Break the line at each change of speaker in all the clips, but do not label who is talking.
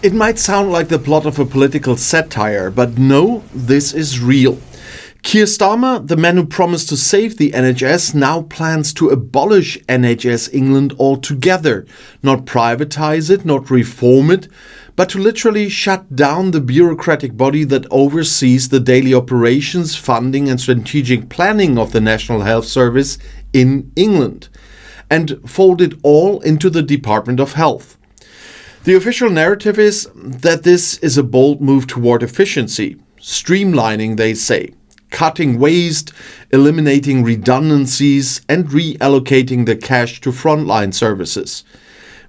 It might sound like the plot of a political satire, but no, this is real. Keir Starmer, the man who promised to save the NHS, now plans to abolish NHS England altogether. Not privatize it, not reform it, but to literally shut down the bureaucratic body that oversees the daily operations, funding and strategic planning of the National Health Service in England, and fold it all into the Department of Health. The official narrative is that this is a bold move toward efficiency, streamlining, they say, cutting waste, eliminating redundancies, and reallocating the cash to frontline services.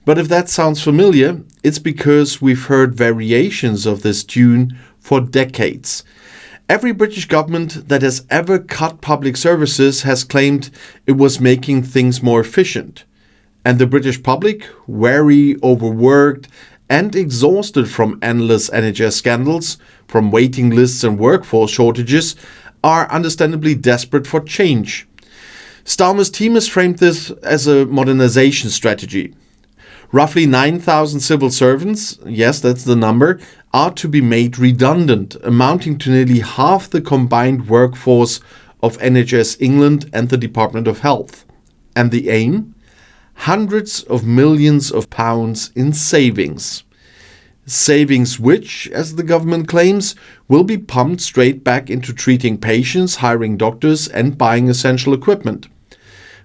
But if that sounds familiar, it's because we've heard variations of this tune for decades. Every British government that has ever cut public services has claimed it was making things more efficient. And the British public, weary, overworked, and exhausted from endless NHS scandals, from waiting lists and workforce shortages, are understandably desperate for change. Starmer's team has framed this as a modernization strategy. Roughly 9,000 civil servants, yes, that's the number, are to be made redundant, amounting to nearly half the combined workforce of NHS England and the Department of Health. And the aim? Hundreds of millions of pounds in savings. Savings which, as the government claims, will be pumped straight back into treating patients, hiring doctors and buying essential equipment.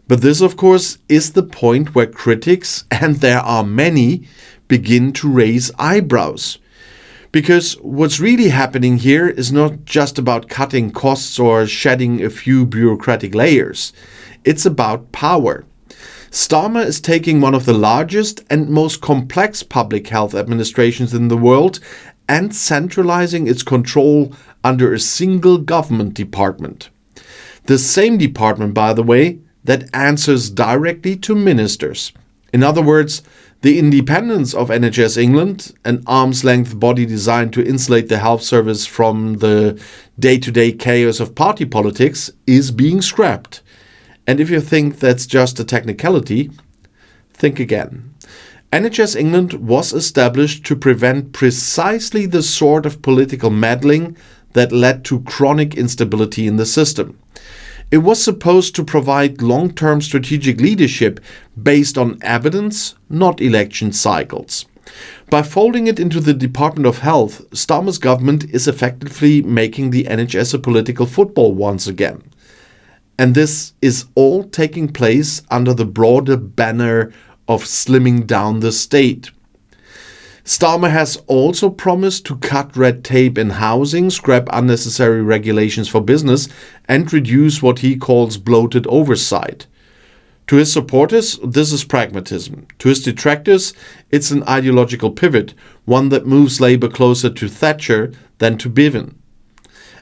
But this, of course, is the point where critics, and there are many, begin to raise eyebrows. Because what's really happening here is not just about cutting costs or shedding a few bureaucratic layers. It's about power. Starmer is taking one of the largest and most complex public health administrations in the world and centralizing its control under a single government department. The same department, by the way, that answers directly to ministers. In other words, the independence of NHS England, an arm's-length body designed to insulate the health service from the day-to-day chaos of party politics, is being scrapped. And if you think that's just a technicality, think again. NHS England was established to prevent precisely the sort of political meddling that led to chronic instability in the system. It was supposed to provide long-term strategic leadership based on evidence, not election cycles. By folding it into the Department of Health, Starmer's government is effectively making the NHS a political football once again. And this is all taking place under the broader banner of slimming down the state. Starmer has also promised to cut red tape in housing, scrap unnecessary regulations for business, and reduce what he calls bloated oversight. To his supporters, this is pragmatism. To his detractors, it's an ideological pivot, one that moves Labour closer to Thatcher than to Bevan.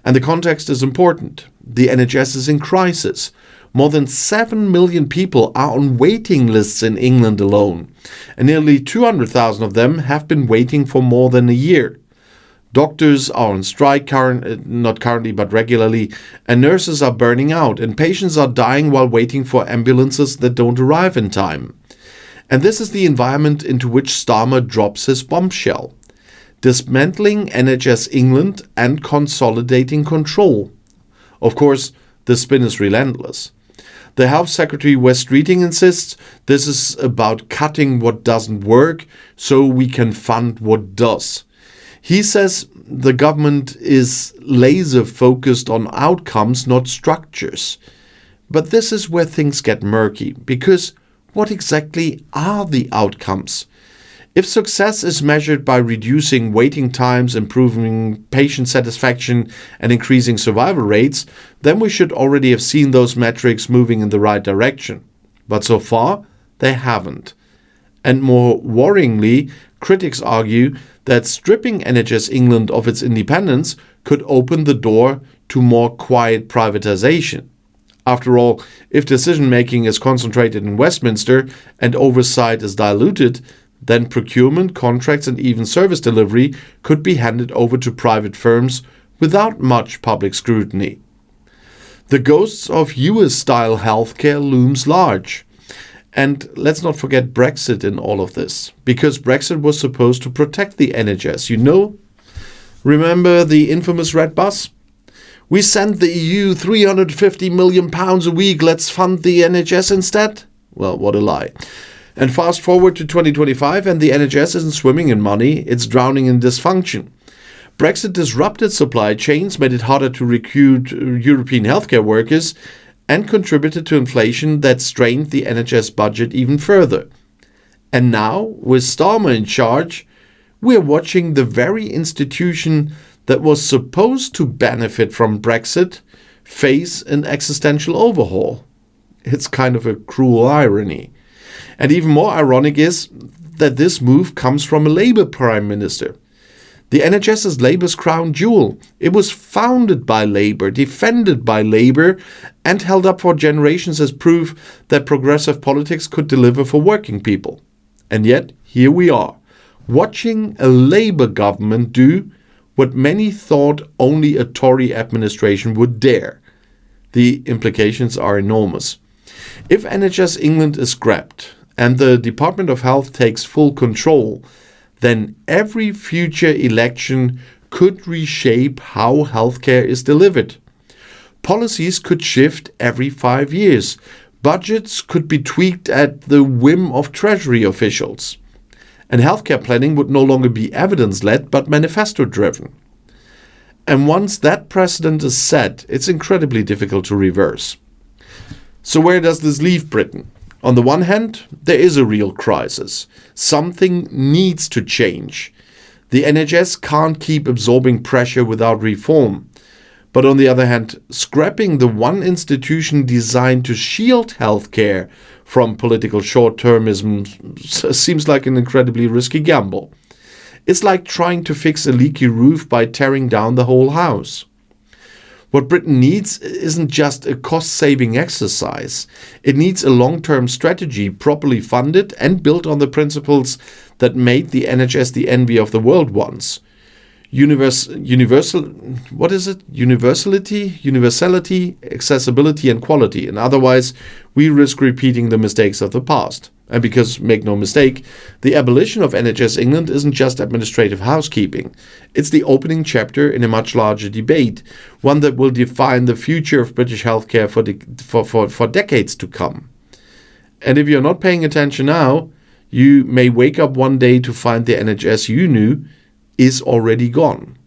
And the context is important. The NHS is in crisis. More than 7 million people are on waiting lists in England alone, and nearly 200,000 of them have been waiting for more than a year. Doctors are on strike, not currently but regularly, and nurses are burning out, and patients are dying while waiting for ambulances that don't arrive in time. And this is the environment into which Starmer drops his bombshell: dismantling NHS England and consolidating control. Of course, the spin is relentless. The Health Secretary Wes Streeting insists this is about cutting what doesn't work so we can fund what does. He says the government is laser focused on outcomes, not structures. But this is where things get murky, because what exactly are the outcomes? If success is measured by reducing waiting times, improving patient satisfaction, and increasing survival rates, then we should already have seen those metrics moving in the right direction. But so far, they haven't. And more worryingly, critics argue that stripping NHS England of its independence could open the door to more quiet privatization. After all, if decision-making is concentrated in Westminster and oversight is diluted, then procurement, contracts and even service delivery could be handed over to private firms without much public scrutiny. The ghosts of US-style healthcare looms large. And let's not forget Brexit in all of this, because Brexit was supposed to protect the NHS. Remember the infamous red bus? We sent the EU £350 million a week, let's fund the NHS instead? Well, what a lie. And fast forward to 2025 and the NHS isn't swimming in money, it's drowning in dysfunction. Brexit disrupted supply chains, made it harder to recruit European healthcare workers, and contributed to inflation that strained the NHS budget even further. And now, with Starmer in charge, we're watching the very institution that was supposed to benefit from Brexit face an existential overhaul. It's kind of a cruel irony. And even more ironic is that this move comes from a Labour Prime Minister. The NHS is Labour's crown jewel. It was founded by Labour, defended by Labour, and held up for generations as proof that progressive politics could deliver for working people. And yet, here we are, watching a Labour government do what many thought only a Tory administration would dare. The implications are enormous. If NHS England is scrapped and the Department of Health takes full control, then every future election could reshape how healthcare is delivered. Policies could shift every 5 years. Budgets could be tweaked at the whim of Treasury officials. And healthcare planning would no longer be evidence-led but manifesto-driven. And once that precedent is set, it's incredibly difficult to reverse. So where does this leave Britain? On the one hand, there is a real crisis. Something needs to change. The NHS can't keep absorbing pressure without reform. But on the other hand, scrapping the one institution designed to shield healthcare from political short-termism seems like an incredibly risky gamble. It's like trying to fix a leaky roof by tearing down the whole house. What Britain needs isn't just a cost-saving exercise. It needs a long-term strategy, properly funded and built on the principles that made the NHS the envy of the world once. Universality, accessibility and quality. And otherwise, we risk repeating the mistakes of the past. And because, make no mistake, the abolition of NHS England isn't just administrative housekeeping. It's the opening chapter in a much larger debate, one that will define the future of British healthcare for decades to come. And if you're not paying attention now, you may wake up one day to find the NHS you knew is already gone.